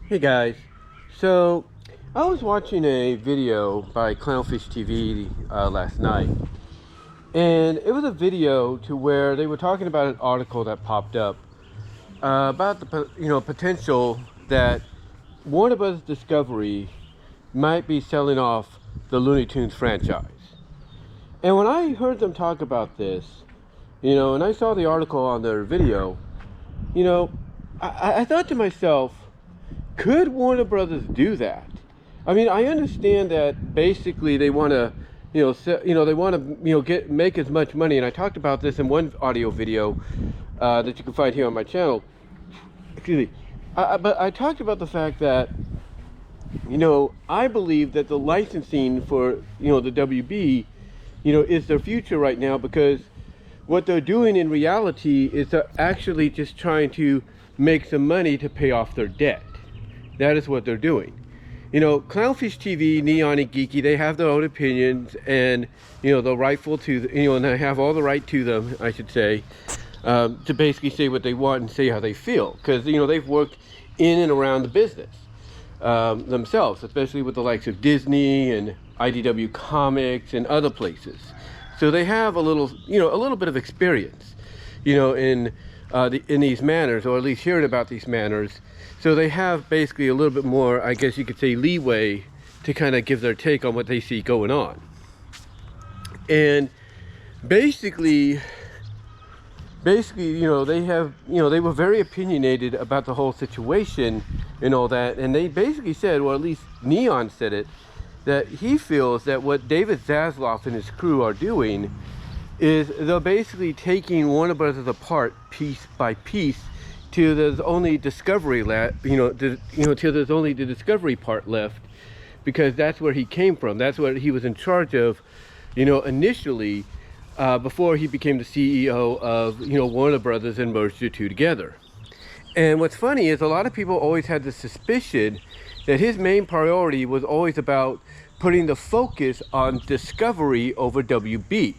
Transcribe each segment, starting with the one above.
Hey guys, so I was watching a video by Clownfish TV last night, and it was a video to where they were talking about an article that popped up about the potential that Warner Bros. Discovery might be selling off the Looney Tunes franchise. And when I heard them talk about this, and I saw the article on their video, I thought to myself, could Warner Brothers do that? I mean, I understand that basically they want to, they want to, make as much money. And I talked about this in one audio video that you can find here on my channel. Excuse me. But I talked about the fact that, I believe that the licensing for, the WB, is their future right now, because what they're doing in reality is they're actually just trying to make some money to pay off their debt. That is what they're doing. Clownfish TV, Neon and Geeky, they have their own opinions, and they're rightful to, and they have all the right to them, I should say, to basically say what they want and say how they feel, because they've worked in and around the business themselves, especially with the likes of Disney and IDW Comics and other places. So they have a little bit of experience, in these manners, or at least hearing about these manners. So they have basically a little bit more, I guess you could say, leeway to kind of give their take on what they see going on. And basically, they have, they were very opinionated about the whole situation and all that. And they basically said, or at least Neon said it, that he feels that what David Zaslav and his crew are doing is they're basically taking Warner Brothers apart piece by piece till there's only discovery left, till there's only the discovery part left, because that's where he came from. That's what he was in charge of, initially, before he became the CEO of, Warner Brothers and merged the two together. And what's funny is a lot of people always had the suspicion that his main priority was always about putting the focus on Discovery over WB.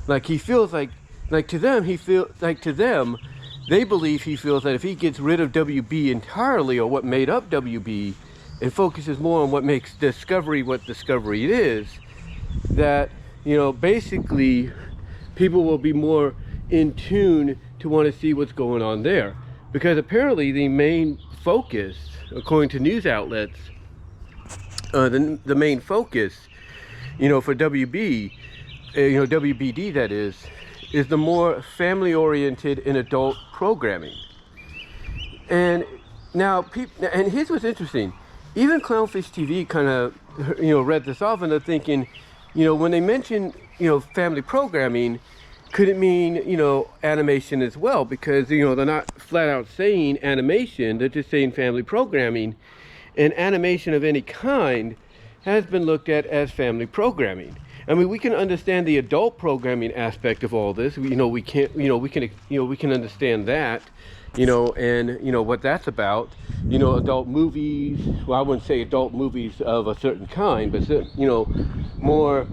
Like he feels like to them, they believe he feels that if he gets rid of WB entirely, or what made up WB, and focuses more on what makes Discovery what Discovery is, that, basically people will be more in tune to want to see what's going on there. Because apparently the main focus, according to news outlets, the main focus, for WB, WBD that is the more family-oriented and adult programming. And now, and here's what's interesting. Even Clownfish TV kind of, read this off, and they're thinking, when they mention, family programming, could it mean, animation as well? Because, they're not flat out saying animation, they're just saying family programming. And animation of any kind has been looked at as family programming. I mean, we can understand the adult programming aspect of all this. We can understand that, and what that's about. Adult movies. Well, I wouldn't say adult movies of a certain kind, but more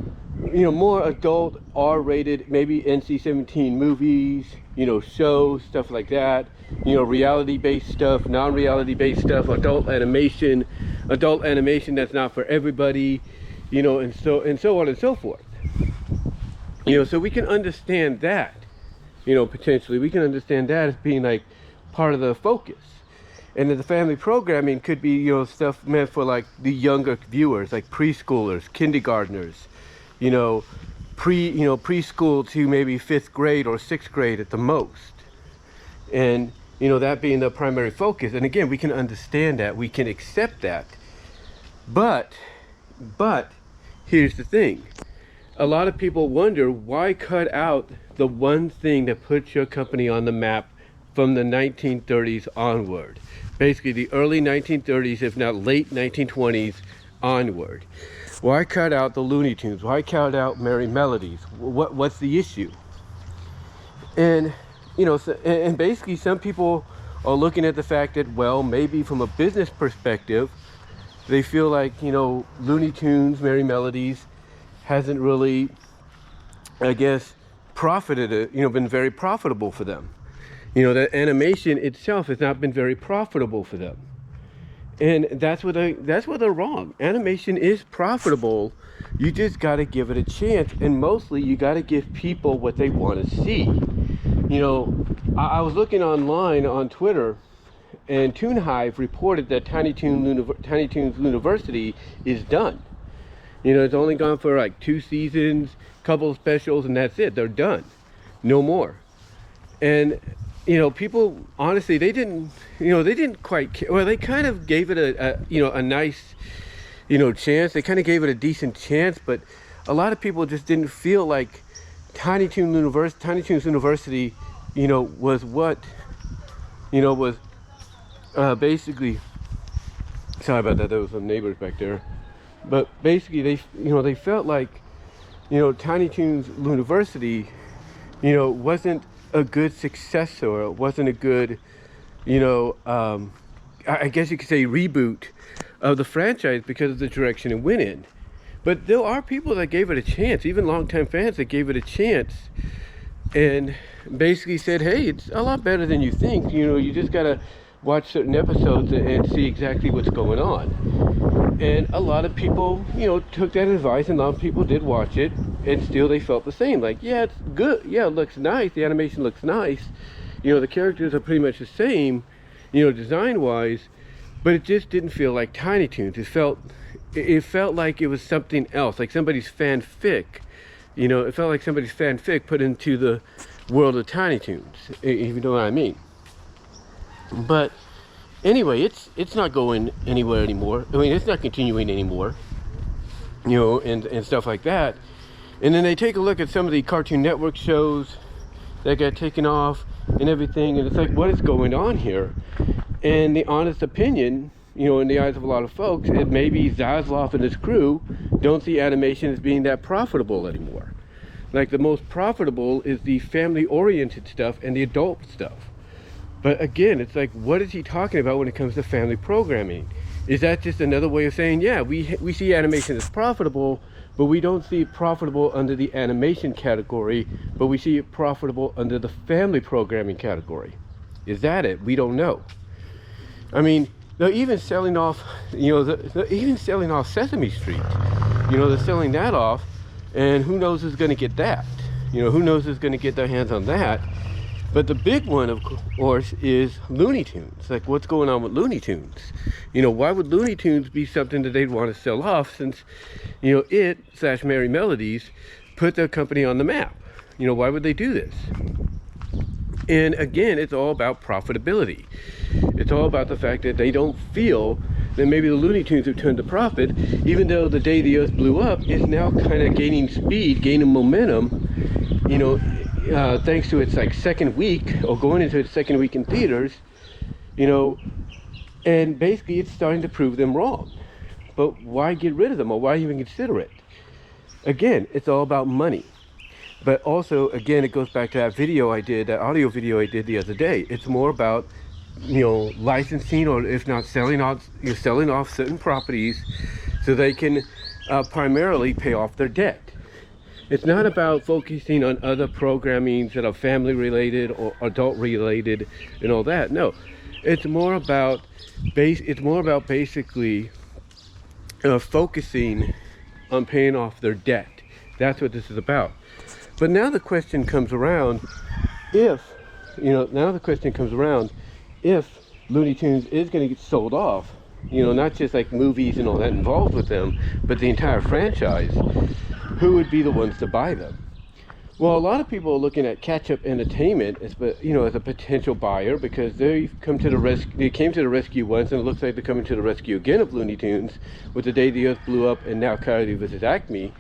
adult, R-rated, maybe NC-17 movies. Shows, stuff like that. Reality-based stuff, non-reality-based stuff, adult animation that's not for everybody. And so on and so forth. So we can understand that, potentially. We can understand that as being like part of the focus. And then the family programming could be, stuff meant for like the younger viewers, like preschoolers, kindergartners, preschool to maybe 5th grade or 6th grade at the most. And, that being the primary focus. And again, we can understand that, we can accept that. But here's the thing. A lot of people wonder, why cut out the one thing that puts your company on the map from the 1930s onward? Basically the early 1930s, if not late 1920s onward. Why cut out the Looney Tunes? Why cut out Merry Melodies? What's the issue? And, and basically some people are looking at the fact that, well, maybe from a business perspective, they feel like, Looney Tunes, Merry Melodies hasn't really, I guess, been very profitable for them. That animation itself has not been very profitable for them. And that's where they're wrong. Animation is profitable. You just got to give it a chance, and mostly you got to give people what they want to see. You know, I was looking online on Twitter, and Toon Hive reported that Tiny Toons University is done. You know, it's only gone for like 2 seasons, couple of specials, and that's it. They're done. No more. And you know, people honestly, they didn't quite care. Well, they kind of gave it a nice, chance. They kind of gave it a decent chance, but a lot of people just didn't feel like Tiny Toons University, was what, was basically. Sorry about that. There was some neighbors back there, but basically they felt like, Tiny Toons University, wasn't a good successor, or it wasn't a good, I guess you could say reboot of the franchise because of the direction it went in. But there are people that gave it a chance, even longtime fans that gave it a chance, and basically said, hey, it's a lot better than you think. You just gotta watch certain episodes and see exactly what's going on. And a lot of people, took that advice, and a lot of people did watch it, and still they felt the same. Like, yeah, it's good. Yeah, it looks nice. The animation looks nice. The characters are pretty much the same, design-wise, but it just didn't feel like Tiny Toons. It felt like it was something else, like somebody's fanfic. It felt like somebody's fanfic put into the world of Tiny Toons, if you know what I mean. But anyway, it's not going anywhere anymore. I mean, it's not continuing anymore, and stuff like that. And then they take a look at some of the Cartoon Network shows that got taken off and everything, and it's like, what is going on here? And the honest opinion, in the eyes of a lot of folks, is maybe Zaslav and his crew don't see animation as being that profitable anymore. Like, the most profitable is the family-oriented stuff and the adult stuff. But again, it's like, what is he talking about when it comes to family programming? Is that just another way of saying, yeah, we see animation as profitable, but we don't see it profitable under the animation category, but we see it profitable under the family programming category? Is that it? We don't know. I mean, they're even selling off, they're even selling off Sesame Street. They're selling that off, and who knows who's going to get that? Who knows who's going to get their hands on that? But the big one, of course, is Looney Tunes. Like, what's going on with Looney Tunes? Why would Looney Tunes be something that they'd want to sell off, since, it/Merry Melodies put their company on the map? Why would they do this? And again, it's all about profitability. It's all about the fact that they don't feel that maybe the Looney Tunes have turned a profit, even though The Day the Earth Blew Up is now kind of gaining speed, gaining momentum, thanks to its like second week, or going into its second week in theaters, and basically it's starting to prove them wrong. But why get rid of them, or why even consider it? Again, it's all about money. But also, again, it goes back to that audio video I did the other day. It's more about, licensing, or if not selling off certain properties so they can primarily pay off their debt. It's not about focusing on other programmings that are family related or adult related and all that. No, it's more about basically focusing on paying off their debt. That's what this is about. But now the question comes around, if Looney Tunes is going to get sold off, not just like movies and all that involved with them, but the entire franchise, who would be the ones to buy them? Well, a lot of people are looking at Catch-Up Entertainment as a potential buyer, because they came to the rescue once, and it looks like they're coming to the rescue again of Looney Tunes with The Day the Earth Blew Up and now Coyote vs. Acme.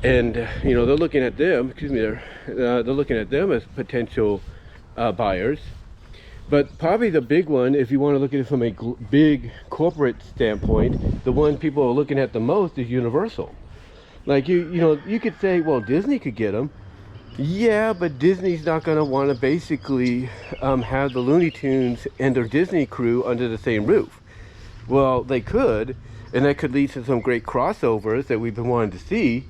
And they're looking at them. They're looking at them as potential buyers. But probably the big one, if you want to look at it from a big corporate standpoint, the one people are looking at the most is Universal. Like, you could say, well, Disney could get them. Yeah, but Disney's not going to want to basically have the Looney Tunes and their Disney crew under the same roof. Well, they could, and that could lead to some great crossovers that we've been wanting to see.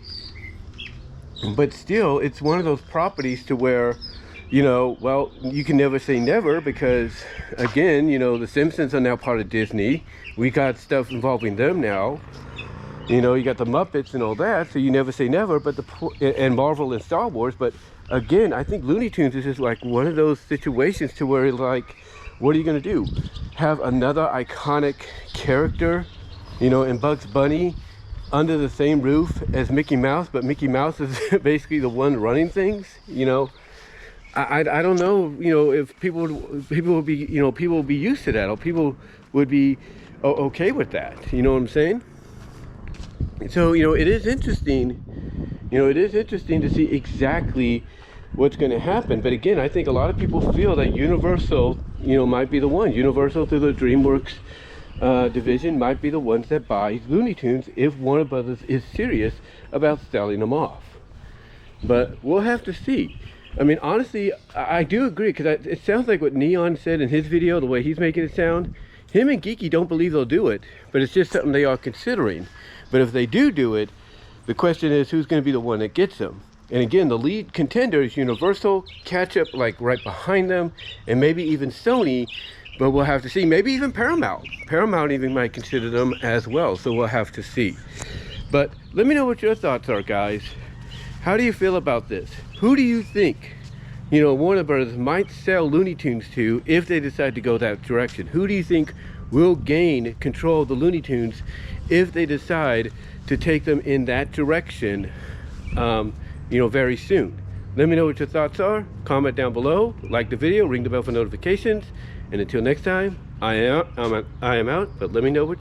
But still, it's one of those properties to where, You know, well, you can never say never, because again, you know, the Simpsons are now part of Disney. We got stuff involving them now. You know, you got the Muppets and all that, so you never say never. But and Marvel and Star Wars. But again, I think Looney Tunes is just like one of those situations to where, like, what are you gonna do? Have another iconic character, you know, in Bugs Bunny under the same roof as Mickey Mouse, but Mickey Mouse is basically the one running things, you know? I don't know, you know, if people would be, you know, people would be used to that, or people would be okay with that, you know what I'm saying? So, you know, it is interesting, you know, it is interesting to see exactly what's going to happen. But again, I think a lot of people feel that Universal, you know, might be the one. Universal through the DreamWorks division might be the ones that buy Looney Tunes if Warner Brothers is serious about selling them off. But we'll have to see. I mean, honestly, I do agree, because it sounds like what Neon said in his video, the way he's making it sound. Him and Geeky don't believe they'll do it, but it's just something they are considering. But if they do it, the question is, who's going to be the one that gets them? And again, the lead contender is Universal, catch up like right behind them, and maybe even Sony, but we'll have to see. Maybe even Paramount. Paramount even might consider them as well, so we'll have to see. But let me know what your thoughts are, guys. How do you feel about this? Who do you think, you know, Warner Brothers might sell Looney Tunes to if they decide to go that direction? Who do you think will gain control of the Looney Tunes if they decide to take them in that direction, you know, very soon? Let me know what your thoughts are. Comment down below, like the video, ring the bell for notifications, and until next time, I am out. But let me know what your